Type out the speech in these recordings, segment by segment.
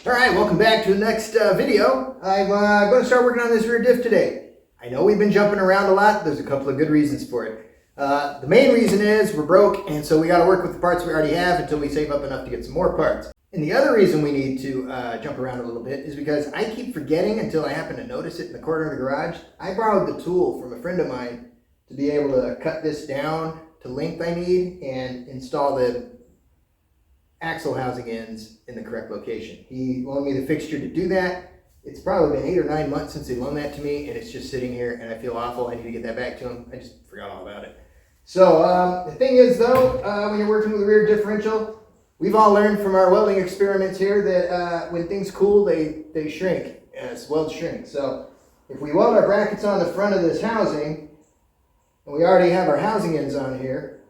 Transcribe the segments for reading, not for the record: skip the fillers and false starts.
Alright, welcome back to the next video. I'm going to start working on this rear diff today. I know we've been jumping around a lot. There's a couple of good reasons for it. The main reason is we're broke, and so we got to work with the parts we already have until we save up enough to get some more parts. And the other reason we need to jump around a little bit is because I keep forgetting until I happen to notice it in the corner of the garage. I borrowed the tool from a friend of mine to be able to cut this down to length I need and install the axle housing ends in the correct location. He loaned me the fixture to do that. It's probably been 8 or 9 months since he loaned that to me, and it's just sitting here, and I feel awful. I need to get that back to him. I just forgot all about it. So the thing is, though, when you're working with a rear differential, we've all learned from our welding experiments here that when things cool, they shrink. Welds shrink. So if we weld our brackets on the front of this housing, and we already have our housing ends on here,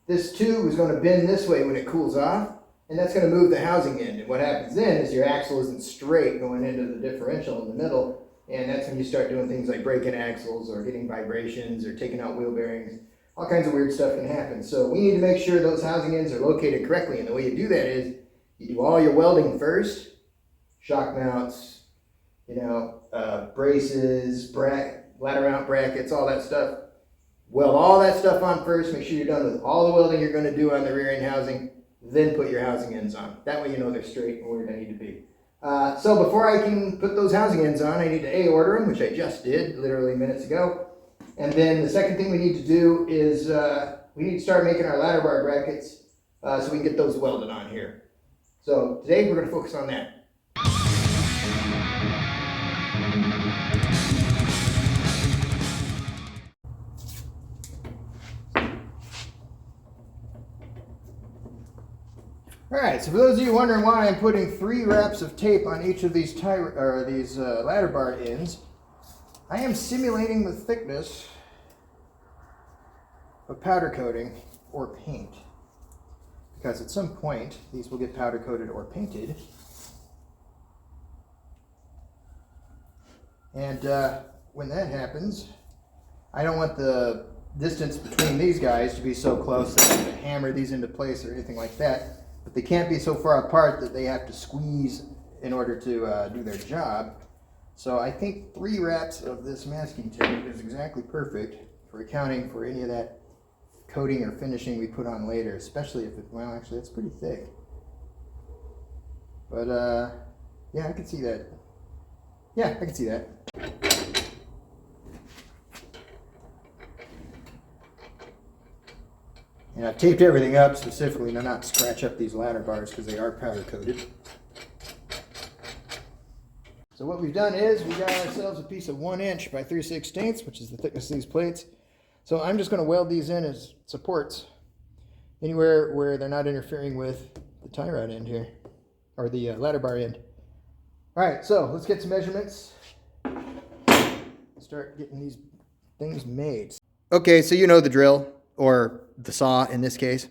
this tube is going to bend this way when it cools off. And that's going to move the housing end. And what happens then is your axle isn't straight going into the differential in the middle. And that's when you start doing things like breaking axles or getting vibrations or taking out wheel bearings. All kinds of weird stuff can happen. So we need to make sure those housing ends are located correctly. And the way you do that is you do all your welding first. Shock mounts, braces, ladder mount brackets, all that stuff. Weld all that stuff on first. Make sure you're done with all the welding you're going to do on the rear end housing. Then put your housing ends on. That way you know they're straight and where they need to be. So before I can put those housing ends on, I need to order them, which I just did literally minutes ago. And then the second thing we need to do is we need to start making our ladder bar brackets so we can get those welded on here. So today we're going to focus on that. Alright, so for those of you wondering why I'm putting 3 wraps of tape on each of these ladder bar ends, I am simulating the thickness of powder coating or paint. Because at some point, these will get powder coated or painted. And when that happens, I don't want the distance between these guys to be so close that I have to hammer these into place or anything like that. But they can't be so far apart that they have to squeeze in order to do their job. So I think 3 wraps of this masking tape is exactly perfect for accounting for any of that coating or finishing we put on later, especially if well, actually that's pretty thick. But yeah, I can see that. Yeah, I can see that. And I've taped everything up specifically to not scratch up these ladder bars because they are powder coated. So what we've done is we got ourselves a piece of 1 inch by 3/16, which is the thickness of these plates. So I'm just going to weld these in as supports anywhere where they're not interfering with the tie rod end here, or the ladder bar end. All right, so let's get some measurements. Start getting these things made. Okay, so you know the drill. Or the saw in this case.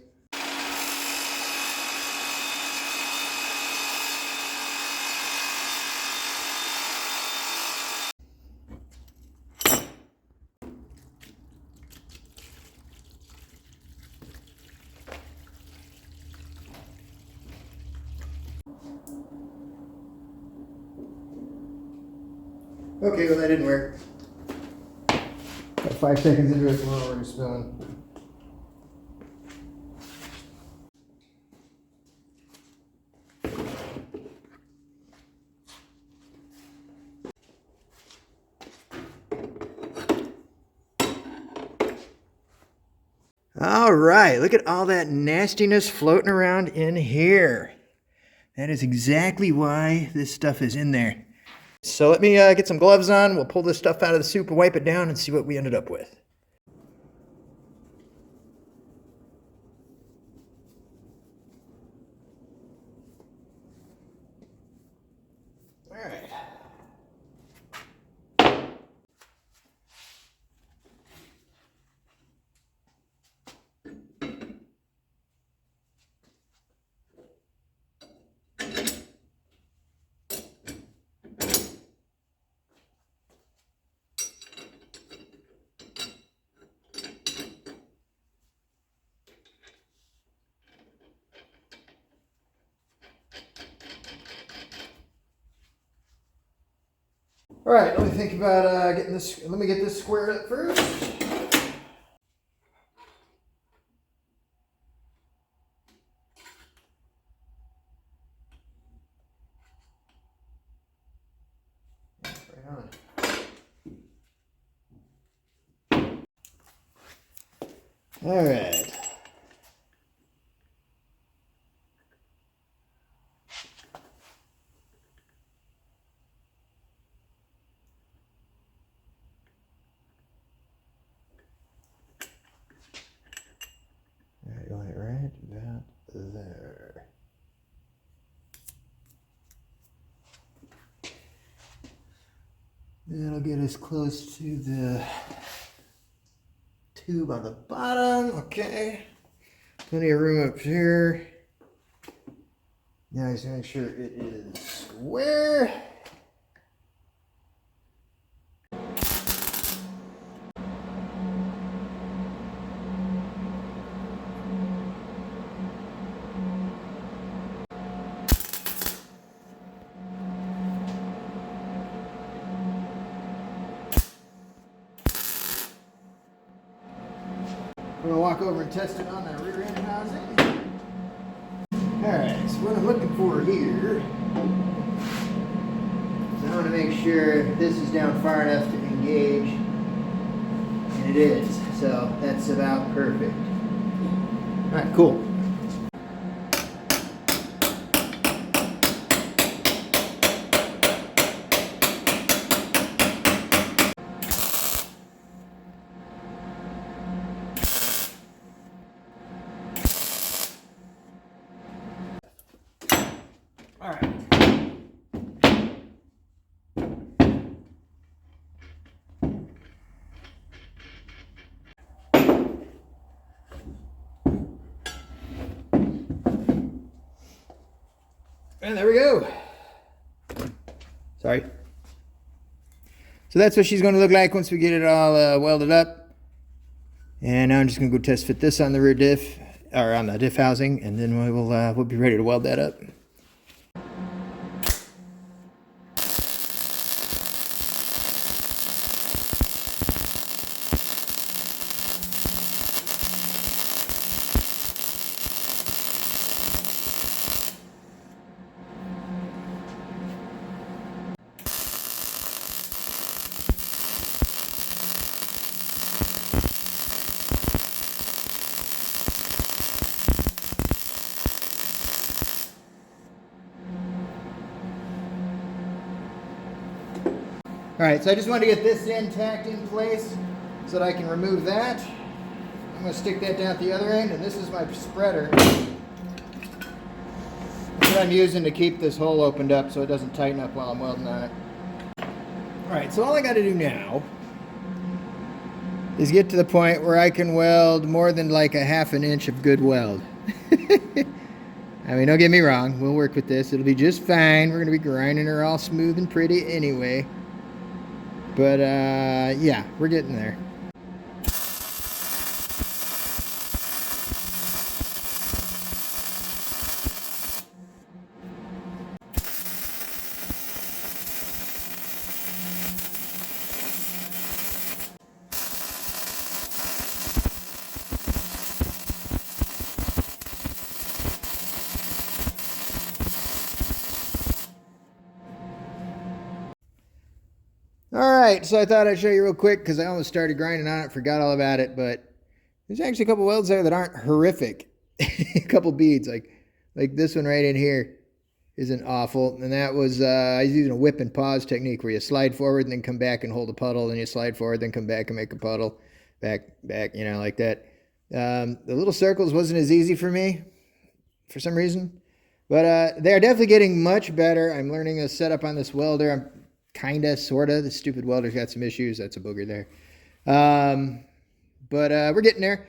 Okay, well that didn't work. Got 5 seconds into it, we're already spilling. All right, look at all that nastiness floating around in here. That is exactly why this stuff is in there. So let me get some gloves on. We'll pull this stuff out of the soup and wipe it down and see what we ended up with. All right. All right, let me think about getting this. Let me get this squared up first. Right on. All right. You want it right about there. That'll get us close to the tube on the bottom. Okay. Plenty of room up here. Now just make sure it is square. We're gonna walk over and test it on the rear end housing. Alright, so what I'm looking for here, so I want to make sure this is down far enough to engage, and it is, so that's about perfect. Alright, cool. All right. And there we go. Sorry. So that's what she's going to look like once we get it all welded up. And now I'm just going to go test fit this on the rear diff, or on the diff housing, and then we'll be ready to weld that up. All right, so I just wanted to get this end tacked in place so that I can remove that. I'm going to stick that down at the other end, and this is my spreader. That's what I'm using to keep this hole opened up so it doesn't tighten up while I'm welding on it. All right, so all I got to do now is get to the point where I can weld more than like a ½ an inch of good weld. I mean, don't get me wrong, we'll work with this. It'll be just fine. We're going to be grinding her all smooth and pretty anyway. But, yeah, we're getting there. Alright, so I thought I'd show you real quick because I almost started grinding on it, forgot all about it, but there's actually a couple welds there that aren't horrific. A couple beads, like this one right in here isn't awful, and that was, I was using a whip and pause technique where you slide forward and then come back and hold a puddle, then you slide forward, then come back and make a puddle, back, you know, like that. The little circles wasn't as easy for me, for some reason, but they're definitely getting much better. I'm learning a setup on this welder. I'm kinda, sorta. The stupid welder's got some issues. That's a booger there. But we're getting there.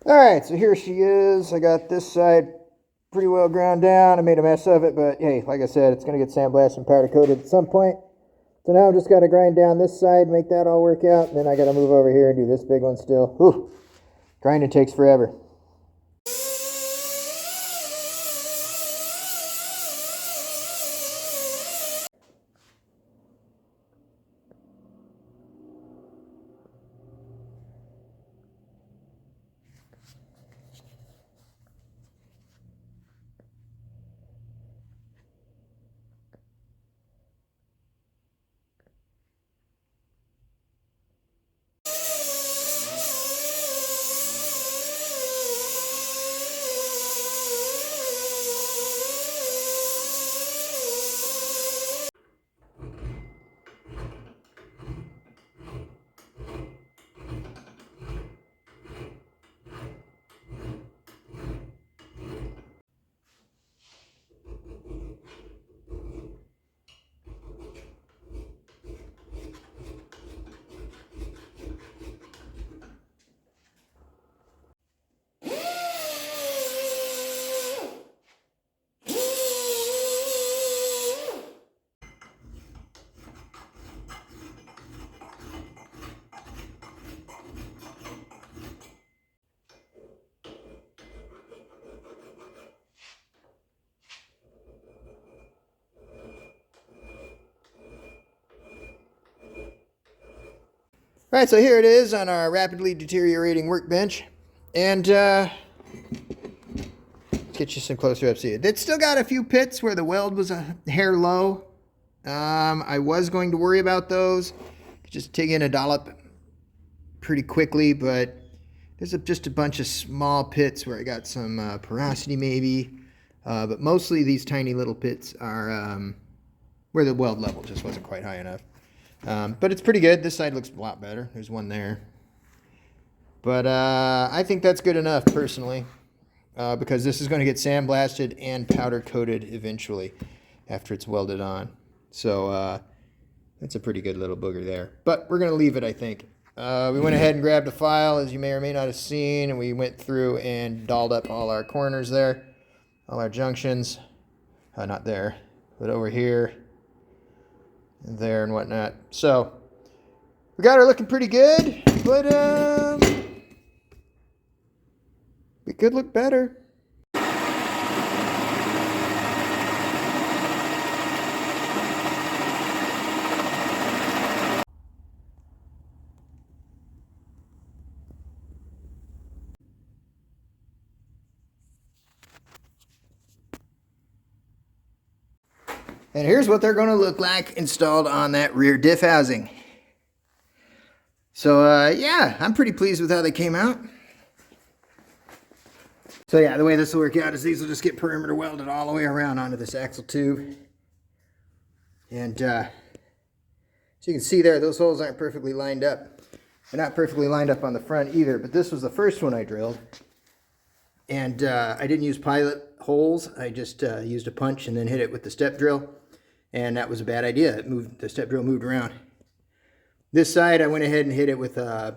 Alright, so here she is. I got this side pretty well ground down. I made a mess of it, but hey, like I said, it's going to get sandblasted and powder coated at some point. So now I've just got to grind down this side, make that all work out, and then I got to move over here and do this big one still. Whew. Grinding takes forever. All right, so here it is on our rapidly deteriorating workbench. And let's get you some closer up. See it. It's still got a few pits where the weld was a hair low. I was going to worry about those. Just take in a dollop pretty quickly, but there's just a bunch of small pits where I got some porosity maybe. But mostly these tiny little pits are where the weld level just wasn't quite high enough. But it's pretty good. This side looks a lot better. There's one there. But I think that's good enough personally, because this is going to get sandblasted and powder coated eventually after it's welded on. So that's a pretty good little booger there. But we're going to leave it, I think. We went ahead and grabbed a file, as you may or may not have seen, and we went through and dolled up all our corners there, all our junctions. Not there, but over here. And there and whatnot. So we got her looking pretty good, but we could look better. And here's what they're going to look like installed on that rear diff housing. So yeah, I'm pretty pleased with how they came out. So yeah, the way this will work out is these will just get perimeter welded all the way around onto this axle tube. And so you can see there, those holes aren't perfectly lined up. They're not perfectly lined up on the front either, but this was the first one I drilled. And I didn't use pilot holes. I just used a punch and then hit it with the step drill. And that was a bad idea. The step drill moved around. This side, I went ahead and hit it with a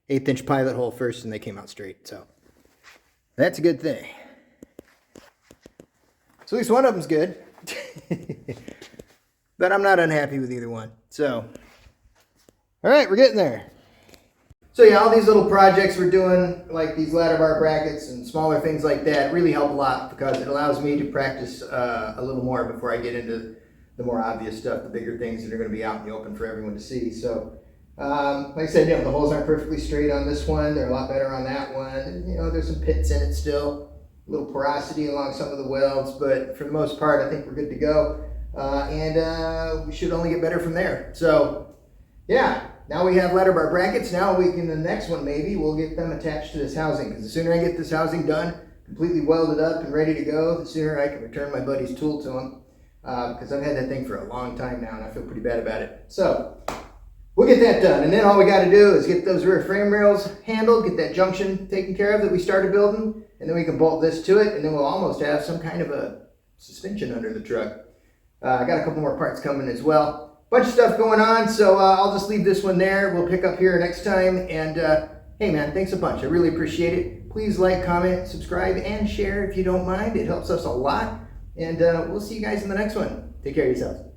1/8 inch pilot hole first, and they came out straight. So that's a good thing. So at least one of them's good. But I'm not unhappy with either one. So, all right, we're getting there. So yeah, all these little projects we're doing, like these ladder bar brackets and smaller things like that, really help a lot because it allows me to practice a little more before I get into the more obvious stuff, the bigger things that are going to be out in the open for everyone to see. So, like I said, the holes aren't perfectly straight on this one. They're a lot better on that one. And, there's some pits in it still, a little porosity along some of the welds, but for the most part, I think we're good to go. And we should only get better from there. So, yeah. Now we have ladder bar brackets. Now we can, the next one maybe, we'll get them attached to this housing. Because the sooner I get this housing done, completely welded up and ready to go, the sooner I can return my buddy's tool to him. Because I've had that thing for a long time now and I feel pretty bad about it. So we'll get that done. And then all we got to do is get those rear frame rails handled, get that junction taken care of that we started building. And then we can bolt this to it. And then we'll almost have some kind of a suspension under the truck. I got a couple more parts coming as well. Bunch of stuff going on, so I'll just leave this one there. We'll pick up here next time. And hey man, thanks a bunch. I really appreciate it. Please like, comment, subscribe, and share if you don't mind. It helps us a lot. And we'll see you guys in the next one. Take care of yourselves.